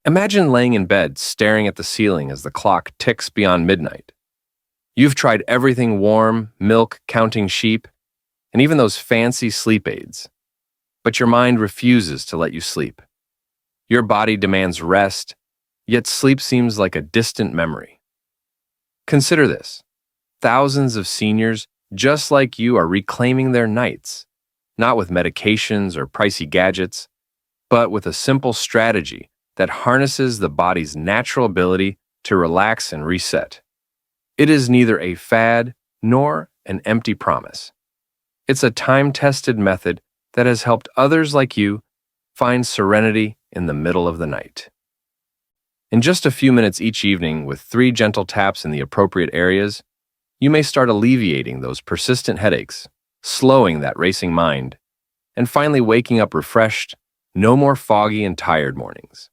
Imagine laying in bed, staring at the ceiling as the clock ticks beyond midnight. You've tried everything warm, milk, counting sheep, and even those fancy sleep aids. But your mind refuses to let you sleep. Your body demands rest, yet sleep seems like a distant memory. Consider this. Thousands of seniors, just like you, are reclaiming their nights, not with medications or pricey gadgets, but with a simple strategy that harnesses the body's natural ability to relax and reset. It is neither a fad nor an empty promise. It's a time-tested method that has helped others like you find serenity in the middle of the night. In just a few minutes each evening, with 3 gentle taps in the appropriate areas, you may start alleviating those persistent headaches, slowing that racing mind, and finally waking up refreshed, no more foggy and tired mornings.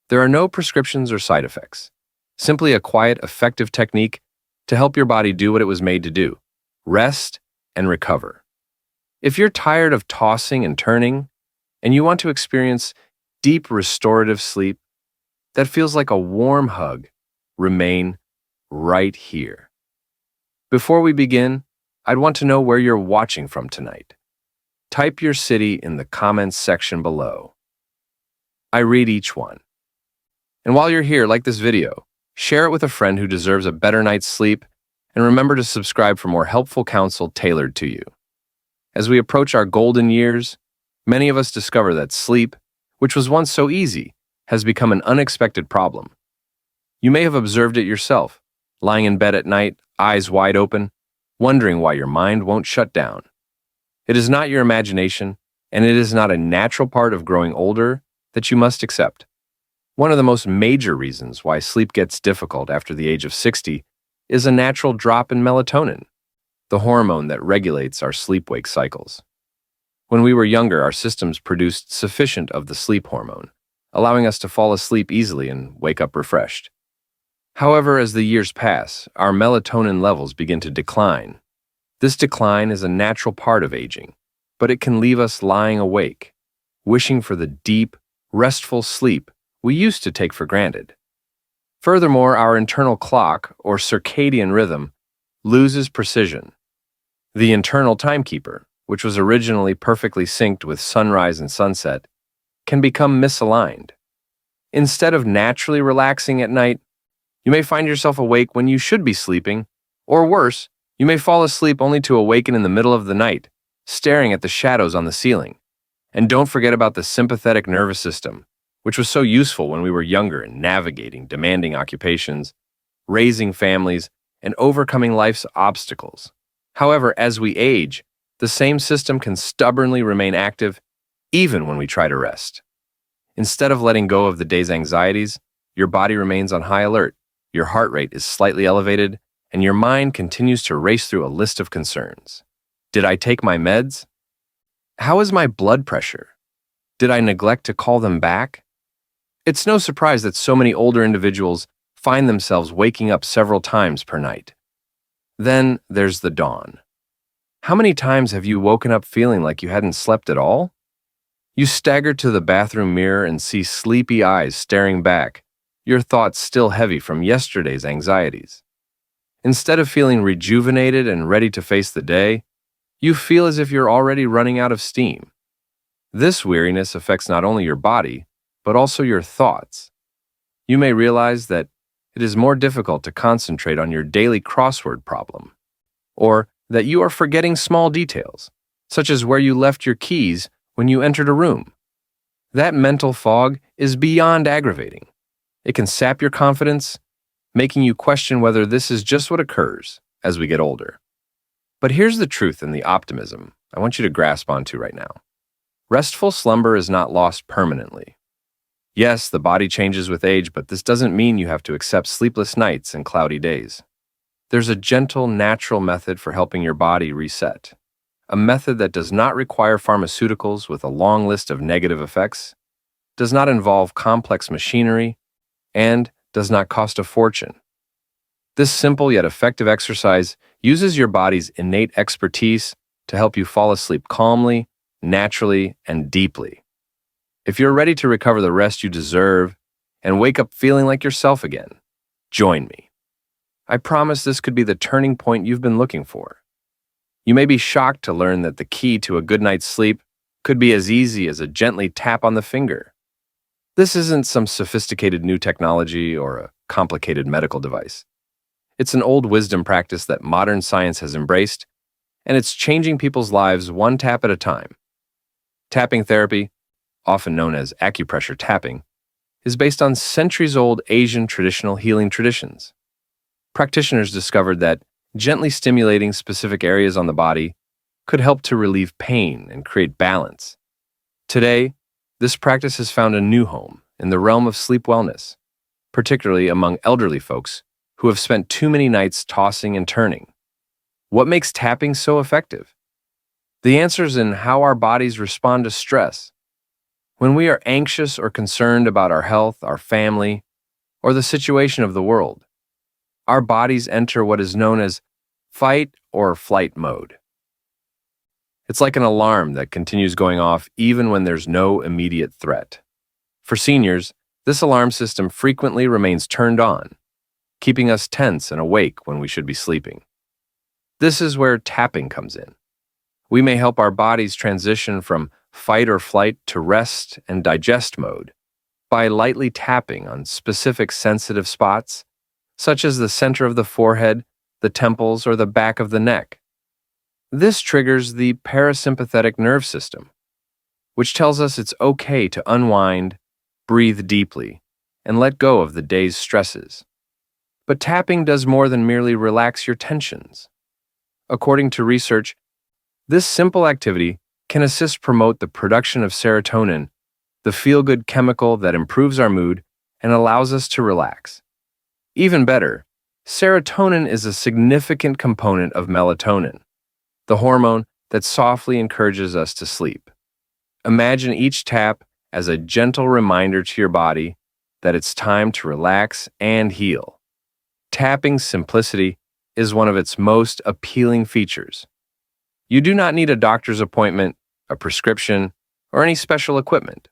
There are no prescriptions or side effects, simply a quiet, effective technique to help your body do what it was made to do: rest and recover. If you're tired of tossing and turning, and you want to experience deep restorative sleep that feels like a warm hug, remain right here. Before we begin, I'd want to know where you're watching from tonight. Type your city in the comments section below. I read each one. And while you're here, like this video, share it with a friend who deserves a better night's sleep, and remember to subscribe for more helpful counsel tailored to you. As we approach our golden years, many of us discover that sleep, which was once so easy, has become an unexpected problem. You may have observed it yourself, lying in bed at night, eyes wide open, wondering why your mind won't shut down. It is not your imagination, and it is not a natural part of growing older that you must accept. One of the most major reasons why sleep gets difficult after the age of 60 is a natural drop in melatonin, the hormone that regulates our sleep-wake cycles. When we were younger, our systems produced sufficient of the sleep hormone, allowing us to fall asleep easily and wake up refreshed. However, as the years pass, our melatonin levels begin to decline. This decline is a natural part of aging, but it can leave us lying awake, wishing for the deep, restful sleep we used to take for granted. Furthermore, our internal clock, or circadian rhythm, loses precision. The internal timekeeper, which was originally perfectly synced with sunrise and sunset, can become misaligned. Instead of naturally relaxing at night, you may find yourself awake when you should be sleeping, or worse, you may fall asleep only to awaken in the middle of the night, staring at the shadows on the ceiling. And don't forget about the sympathetic nervous system, which was so useful when we were younger in navigating demanding occupations, raising families, and overcoming life's obstacles. However, as we age, the same system can stubbornly remain active even when we try to rest. Instead of letting go of the day's anxieties, your body remains on high alert, your heart rate is slightly elevated, and your mind continues to race through a list of concerns. Did I take my meds? How is my blood pressure? Did I neglect to call them back? It's no surprise that so many older individuals find themselves waking up several times per night. Then there's the dawn. How many times have you woken up feeling like you hadn't slept at all? You stagger to the bathroom mirror and see sleepy eyes staring back, your thoughts still heavy from yesterday's anxieties. Instead of feeling rejuvenated and ready to face the day, you feel as if you're already running out of steam. This weariness affects not only your body, but also your thoughts. You may realize that it is more difficult to concentrate on your daily crossword problem, or that you are forgetting small details, such as where you left your keys when you entered a room. That mental fog is beyond aggravating. It can sap your confidence, making you question whether this is just what occurs as we get older. But here's the truth and the optimism I want you to grasp onto right now. Restful slumber is not lost permanently. Yes, the body changes with age, but this doesn't mean you have to accept sleepless nights and cloudy days. There's a gentle, natural method for helping your body reset. A method that does not require pharmaceuticals with a long list of negative effects, does not involve complex machinery, and does not cost a fortune. This simple yet effective exercise uses your body's innate expertise to help you fall asleep calmly, naturally, and deeply. If you're ready to recover the rest you deserve and wake up feeling like yourself again. Join me. I promise this could be the turning point you've been looking for. You may be shocked to learn that the key to a good night's sleep could be as easy as a gently tap on the finger. This isn't some sophisticated new technology or a complicated medical device. It's an old wisdom practice that modern science has embraced, and it's changing people's lives one tap at a time. Tapping therapy, often known as acupressure tapping, is based on centuries-old Asian traditional healing traditions. Practitioners discovered that gently stimulating specific areas on the body could help to relieve pain and create balance. Today, this practice has found a new home in the realm of sleep wellness, particularly among elderly folks who have spent too many nights tossing and turning. What makes tapping so effective? The answer is in how our bodies respond to stress. When we are anxious or concerned about our health, our family, or the situation of the world, our bodies enter what is known as fight or flight mode. It's like an alarm that continues going off even when there's no immediate threat. For seniors, this alarm system frequently remains turned on, keeping us tense and awake when we should be sleeping. This is where tapping comes in. We may help our bodies transition from fight or flight to rest and digest mode by lightly tapping on specific sensitive spots, such as the center of the forehead, the temples, or the back of the neck. This triggers the parasympathetic nerve system, which tells us it's okay to unwind, breathe deeply, and let go of the day's stresses. But tapping does more than merely relax your tensions. According to research, this simple activity can assist promote the production of serotonin, the feel-good chemical that improves our mood and allows us to relax. Even better, serotonin is a significant component of melatonin, the hormone that softly encourages us to sleep. Imagine each tap as a gentle reminder to your body that it's time to relax and heal. Tapping's simplicity is one of its most appealing features. You do not need a doctor's appointment, a prescription, or any special equipment.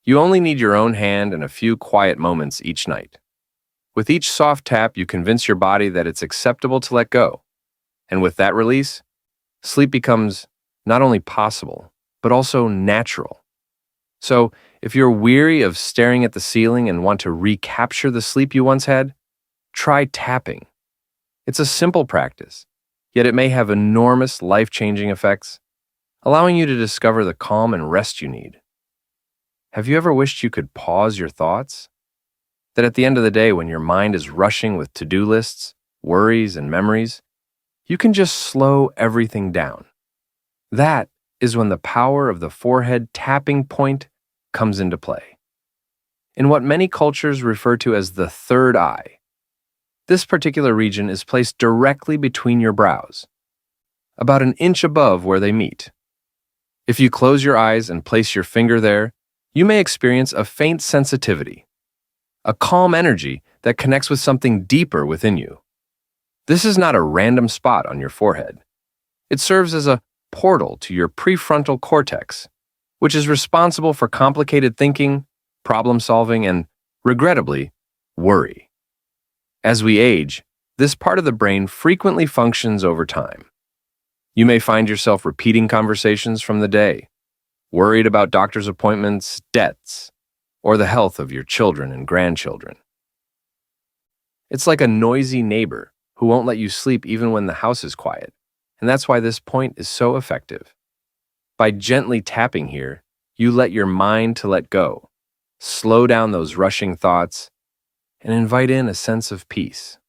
You only need your own hand and a few quiet moments each night. With each soft tap, you convince your body that it's acceptable to let go. And with that release, sleep becomes not only possible, but also natural. So, if you're weary of staring at the ceiling and want to recapture the sleep you once had, try tapping. It's a simple practice, yet it may have enormous life-changing effects, allowing you to discover the calm and rest you need. Have you ever wished you could pause your thoughts? That at the end of the day, when your mind is rushing with to-do lists, worries, and memories, you can just slow everything down. That is when the power of the forehead tapping point comes into play. In what many cultures refer to as the third eye, this particular region is placed directly between your brows, about an inch above where they meet. If you close your eyes and place your finger there, you may experience a faint sensitivity, a calm energy that connects with something deeper within you. This is not a random spot on your forehead. It serves as a portal to your prefrontal cortex, which is responsible for complicated thinking, problem solving, and, regrettably, worry. As we age, this part of the brain frequently functions over time. You may find yourself repeating conversations from the day, worried about doctor's appointments, debts, or the health of your children and grandchildren. It's like a noisy neighbor who won't let you sleep even when the house is quiet, and that's why this point is so effective. By gently tapping here, you let your mind to let go, slow down those rushing thoughts, and invite in a sense of peace.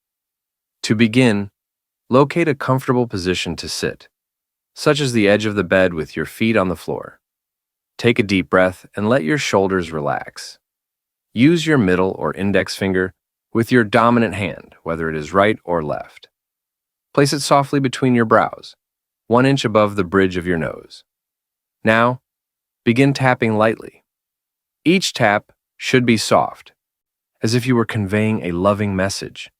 To begin, locate a comfortable position to sit, such as the edge of the bed with your feet on the floor. Take a deep breath and let your shoulders relax. Use your middle or index finger with your dominant hand, whether it is right or left. Place it softly between your brows, 1 inch above the bridge of your nose. Now, begin tapping lightly. Each tap should be soft, as if you were conveying a loving message.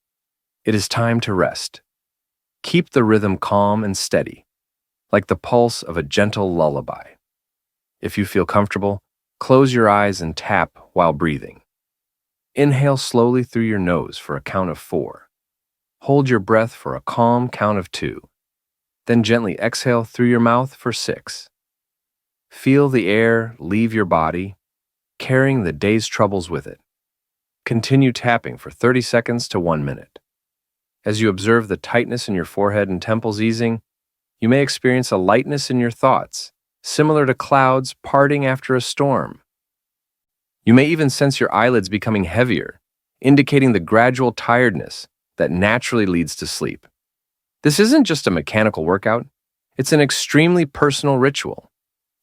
It is time to rest. Keep the rhythm calm and steady, like the pulse of a gentle lullaby. If you feel comfortable, close your eyes and tap while breathing. Inhale slowly through your nose for a count of 4. Hold your breath for a calm count of 2. Then gently exhale through your mouth for 6. Feel the air leave your body, carrying the day's troubles with it. Continue tapping for 30 seconds to 1 minute. As you observe the tightness in your forehead and temples easing, you may experience a lightness in your thoughts, similar to clouds parting after a storm. You may even sense your eyelids becoming heavier, indicating the gradual tiredness that naturally leads to sleep. This isn't just a mechanical workout, it's an extremely personal ritual.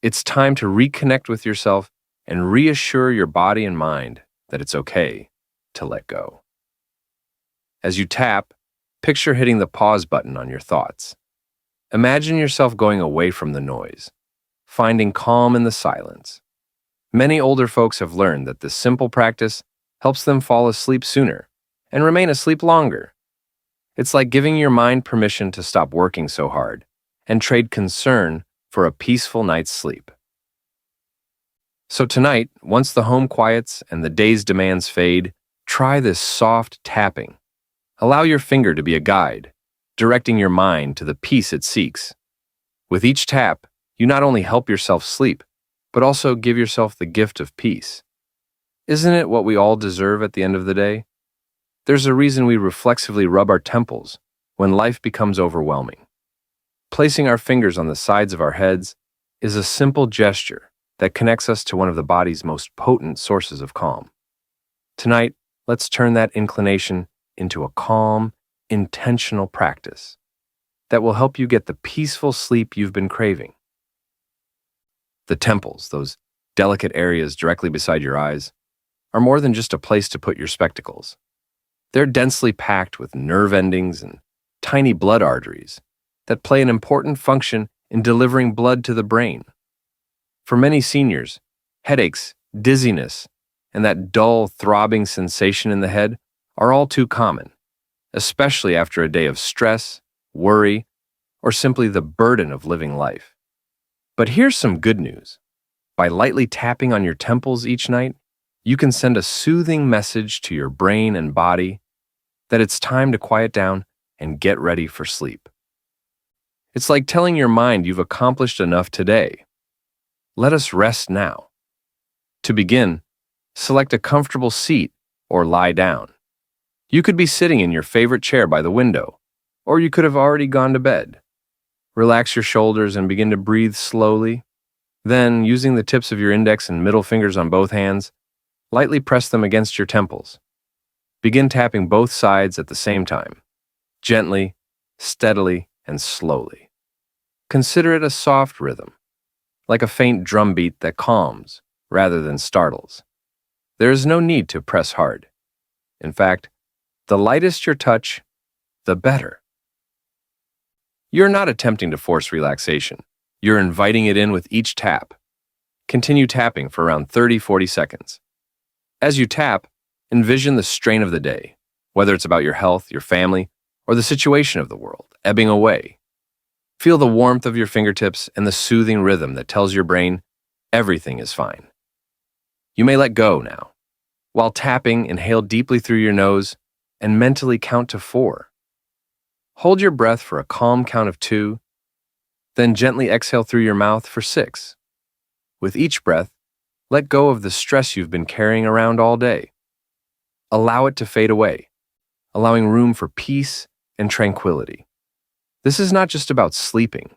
It's time to reconnect with yourself and reassure your body and mind that it's okay to let go. As you tap, picture hitting the pause button on your thoughts. Imagine yourself going away from the noise, finding calm in the silence. Many older folks have learned that this simple practice helps them fall asleep sooner and remain asleep longer. It's like giving your mind permission to stop working so hard and trade concern for a peaceful night's sleep. So tonight, once the home quiets and the day's demands fade, try this soft tapping. Allow your finger to be a guide, directing your mind to the peace it seeks. With each tap, you not only help yourself sleep, but also give yourself the gift of peace. Isn't it what we all deserve at the end of the day? There's a reason we reflexively rub our temples when life becomes overwhelming. Placing our fingers on the sides of our heads is a simple gesture that connects us to one of the body's most potent sources of calm. Tonight, let's turn that inclination into a calm, intentional practice that will help you get the peaceful sleep you've been craving. The temples, those delicate areas directly beside your eyes, are more than just a place to put your spectacles. They're densely packed with nerve endings and tiny blood arteries that play an important function in delivering blood to the brain. For many seniors, headaches, dizziness, and that dull, throbbing sensation in the head are all too common, especially after a day of stress, worry, or simply the burden of living life. But here's some good news. By lightly tapping on your temples each night, you can send a soothing message to your brain and body that it's time to quiet down and get ready for sleep. It's like telling your mind you've accomplished enough today. Let us rest now. To begin, select a comfortable seat or lie down. You could be sitting in your favorite chair by the window, or you could have already gone to bed. Relax your shoulders and begin to breathe slowly. Then, using the tips of your index and middle fingers on both hands, lightly press them against your temples. Begin tapping both sides at the same time, gently, steadily, and slowly. Consider it a soft rhythm, like a faint drum beat that calms rather than startles. There is no need to press hard. In fact, the lightest your touch, the better. You're not attempting to force relaxation. You're inviting it in with each tap. Continue tapping for around 30-40 seconds. As you tap, envision the strain of the day, whether it's about your health, your family, or the situation of the world, ebbing away. Feel the warmth of your fingertips and the soothing rhythm that tells your brain everything is fine. You may let go now. While tapping, inhale deeply through your nose and mentally count to 4. Hold your breath for a calm count of 2, then gently exhale through your mouth for 6. With each breath, let go of the stress you've been carrying around all day. Allow it to fade away, allowing room for peace and tranquility. This is not just about sleeping.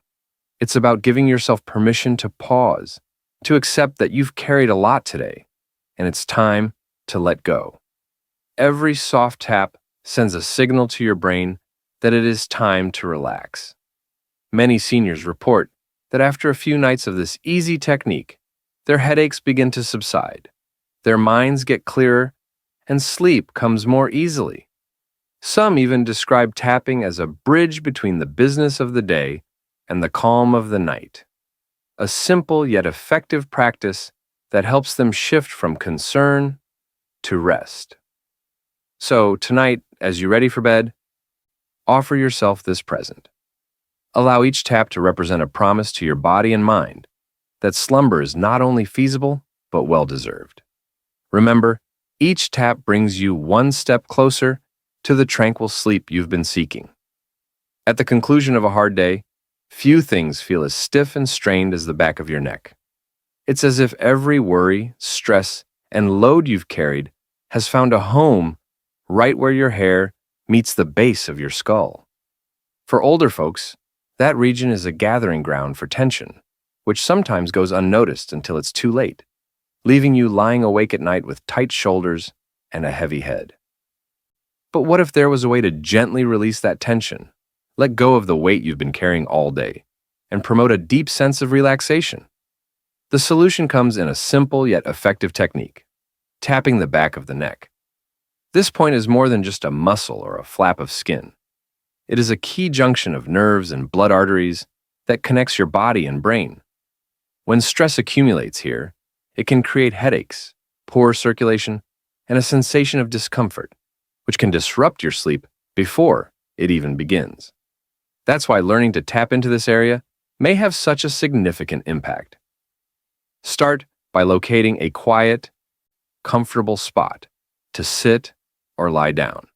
It's about giving yourself permission to pause, to accept that you've carried a lot today, and it's time to let go. Every soft tap sends a signal to your brain that it is time to relax. Many seniors report that after a few nights of this easy technique, their headaches begin to subside, their minds get clearer, and sleep comes more easily. Some even describe tapping as a bridge between the business of the day and the calm of the night. A simple yet effective practice that helps them shift from concern to rest. So tonight, as you're ready for bed, offer yourself this present. Allow each tap to represent a promise to your body and mind that slumber is not only feasible, but well-deserved. Remember, Each tap brings you one step closer to the tranquil sleep you've been seeking. At the conclusion of a hard day, few things feel as stiff and strained as the back of your neck. It's as if every worry, stress, and load you've carried has found a home right where your hair meets the base of your skull. For older folks, that region is a gathering ground for tension, which sometimes goes unnoticed until it's too late, leaving you lying awake at night with tight shoulders and a heavy head. But what if there was a way to gently release that tension, let go of the weight you've been carrying all day, and promote a deep sense of relaxation? The solution comes in a simple yet effective technique: tapping the back of the neck. This point is more than just a muscle or a flap of skin. It is a key junction of nerves and blood arteries that connects your body and brain. When stress accumulates here, it can create headaches, poor circulation, and a sensation of discomfort, which can disrupt your sleep before it even begins. That's why learning to tap into this area may have such a significant impact. Start by locating a quiet, comfortable spot to sit or lie down.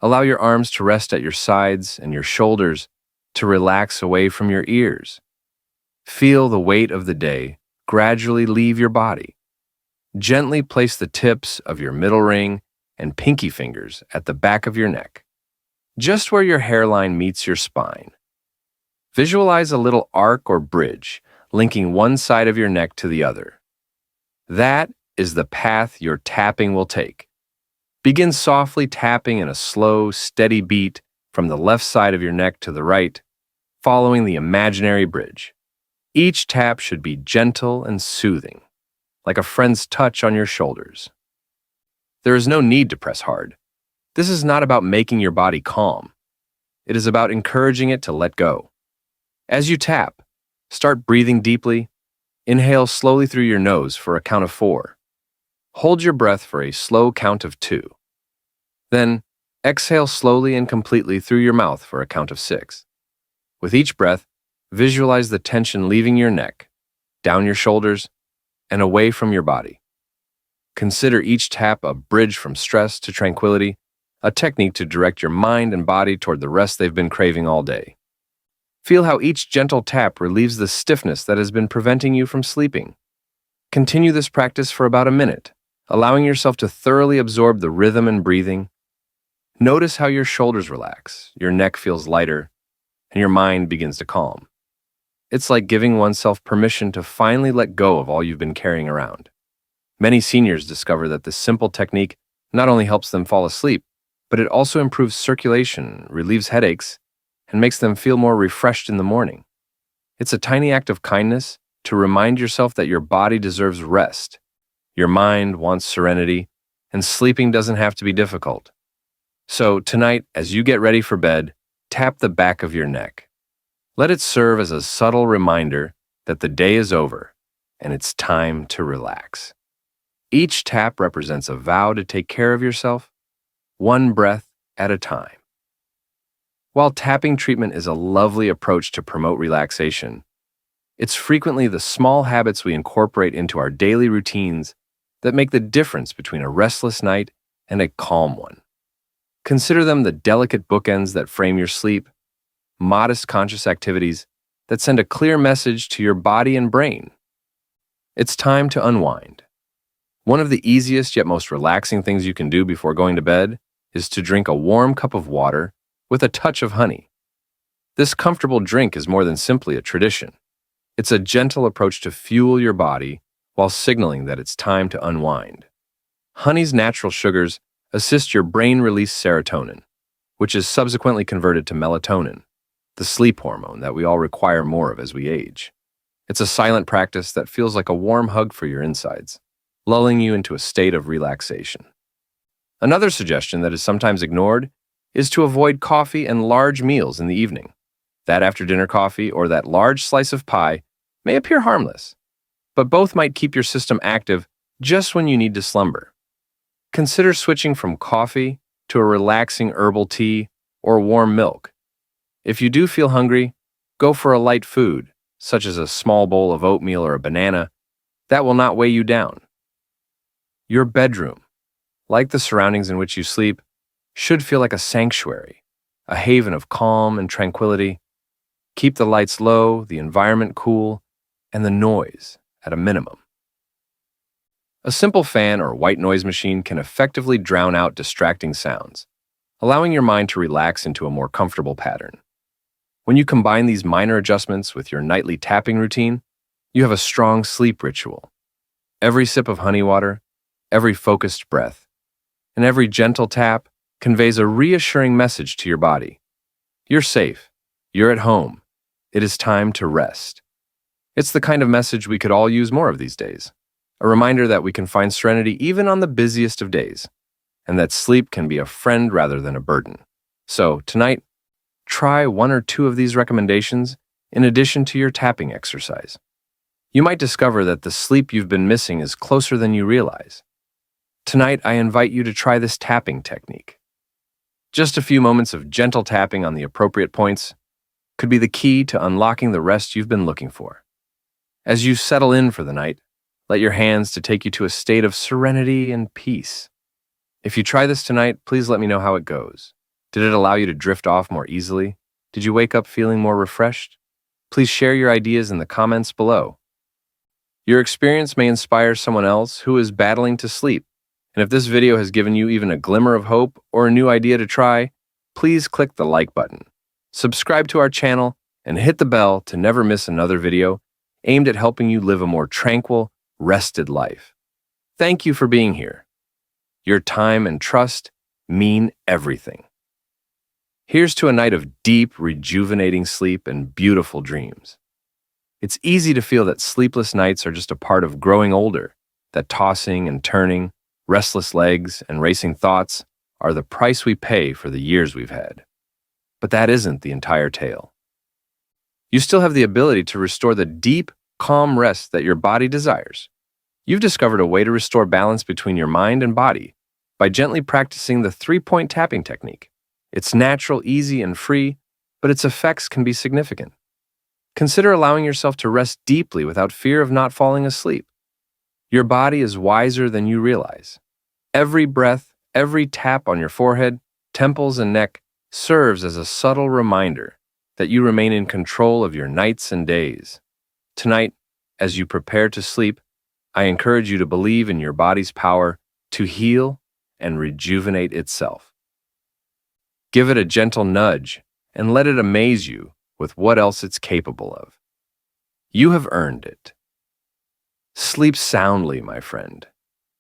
Allow your arms to rest at your sides and your shoulders to relax away from your ears. Feel the weight of the day gradually leave your body. Gently place the tips of your middle ring and pinky fingers at the back of your neck, just where your hairline meets your spine. Visualize a little arc or bridge linking one side of your neck to the other. That is the path your tapping will take. Begin softly tapping in a slow, steady beat from the left side of your neck to the right, following the imaginary bridge. Each tap should be gentle and soothing, like a friend's touch on your shoulders. There is no need to press hard. This is not about making your body calm. It is about encouraging it to let go. As you tap, start breathing deeply. Inhale slowly through your nose for a count of 4. Hold your breath for a slow count of 2. Then, exhale slowly and completely through your mouth for a count of 6. With each breath, visualize the tension leaving your neck, down your shoulders, and away from your body. Consider each tap a bridge from stress to tranquility, a technique to direct your mind and body toward the rest they've been craving all day. Feel how each gentle tap relieves the stiffness that has been preventing you from sleeping. Continue this practice for about a minute, allowing yourself to thoroughly absorb the rhythm and breathing. Notice how your shoulders relax, your neck feels lighter, and your mind begins to calm. It's like giving oneself permission to finally let go of all you've been carrying around. Many seniors discover that this simple technique not only helps them fall asleep, but it also improves circulation, relieves headaches, and makes them feel more refreshed in the morning. It's a tiny act of kindness to remind yourself that your body deserves rest, your mind wants serenity, and sleeping doesn't have to be difficult. So tonight, as you get ready for bed, tap the back of your neck. Let it serve as a subtle reminder that the day is over and it's time to relax. Each tap represents a vow to take care of yourself, one breath at a time. While tapping treatment is a lovely approach to promote relaxation, it's frequently the small habits we incorporate into our daily routines that make the difference between a restless night and a calm one. Consider them the delicate bookends that frame your sleep, modest conscious activities that send a clear message to your body and brain. It's time to unwind. One of the easiest yet most relaxing things you can do before going to bed is to drink a warm cup of water with a touch of honey. This comfortable drink is more than simply a tradition. It's a gentle approach to fuel your body while signaling that it's time to unwind. Honey's natural sugars assist your brain release serotonin, which is subsequently converted to melatonin, the sleep hormone that we all require more of as we age. It's a silent practice that feels like a warm hug for your insides, lulling you into a state of relaxation. Another suggestion that is sometimes ignored is to avoid coffee and large meals in the evening. That after-dinner coffee or that large slice of pie may appear harmless, but both might keep your system active just when you need to slumber. Consider switching from coffee to a relaxing herbal tea or warm milk. If you do feel hungry, go for a light food, such as a small bowl of oatmeal or a banana. That will not weigh you down. Your bedroom, like the surroundings in which you sleep, should feel like a sanctuary, a haven of calm and tranquility. Keep the lights low, the environment cool, and the noise at a minimum. A simple fan or white noise machine can effectively drown out distracting sounds, allowing your mind to relax into a more comfortable pattern. When you combine these minor adjustments with your nightly tapping routine, you have a strong sleep ritual. Every sip of honey water, every focused breath, and every gentle tap conveys a reassuring message to your body. You're safe. You're at home. It is time to rest. It's the kind of message we could all use more of these days. A reminder that we can find serenity even on the busiest of days, and that sleep can be a friend rather than a burden. So, tonight, try one or two of these recommendations in addition to your tapping exercise. You might discover that the sleep you've been missing is closer than you realize. Tonight, I invite you to try this tapping technique. Just a few moments of gentle tapping on the appropriate points could be the key to unlocking the rest you've been looking for. As you settle in for the night, let your hands to take you to a state of serenity and peace. If you try this tonight, please let me know how it goes. Did it allow you to drift off more easily? Did you wake up feeling more refreshed? Please share your ideas in the comments below. Your experience may inspire someone else who is battling to sleep. And if this video has given you even a glimmer of hope or a new idea to try, please click the like button, subscribe to our channel, and hit the bell to never miss another video aimed at helping you live a more tranquil, rested life. Thank you for being here. Your time and trust mean everything. Here's to a night of deep, rejuvenating sleep and beautiful dreams. It's easy to feel that sleepless nights are just a part of growing older, that tossing and turning, restless legs, and racing thoughts are the price we pay for the years we've had. But that isn't the entire tale. You still have the ability to restore the deep, calm rest that your body desires. You've discovered a way to restore balance between your mind and body by gently practicing the three-point tapping technique. It's natural, easy, and free, but its effects can be significant. Consider allowing yourself to rest deeply without fear of not falling asleep. Your body is wiser than you realize. Every breath, every tap on your forehead, temples, and neck serves as a subtle reminder that you remain in control of your nights and days. Tonight, as you prepare to sleep, I encourage you to believe in your body's power to heal and rejuvenate itself. Give it a gentle nudge and let it amaze you with what else it's capable of. You have earned it. Sleep soundly, my friend.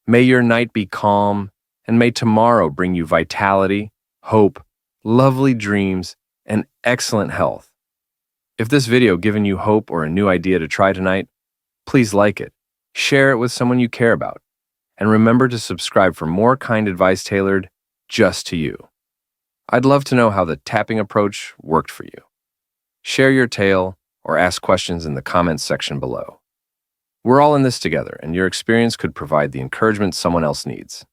May your night be calm, and may tomorrow bring you vitality, hope, lovely dreams, and excellent health. If this video given you hope or a new idea to try tonight, please like it, share it with someone you care about, and remember to subscribe for more kind advice tailored just to you. I'd love to know how the tapping approach worked for you. Share your tale or ask questions in the comments section below. We're all in this together, and your experience could provide the encouragement someone else needs.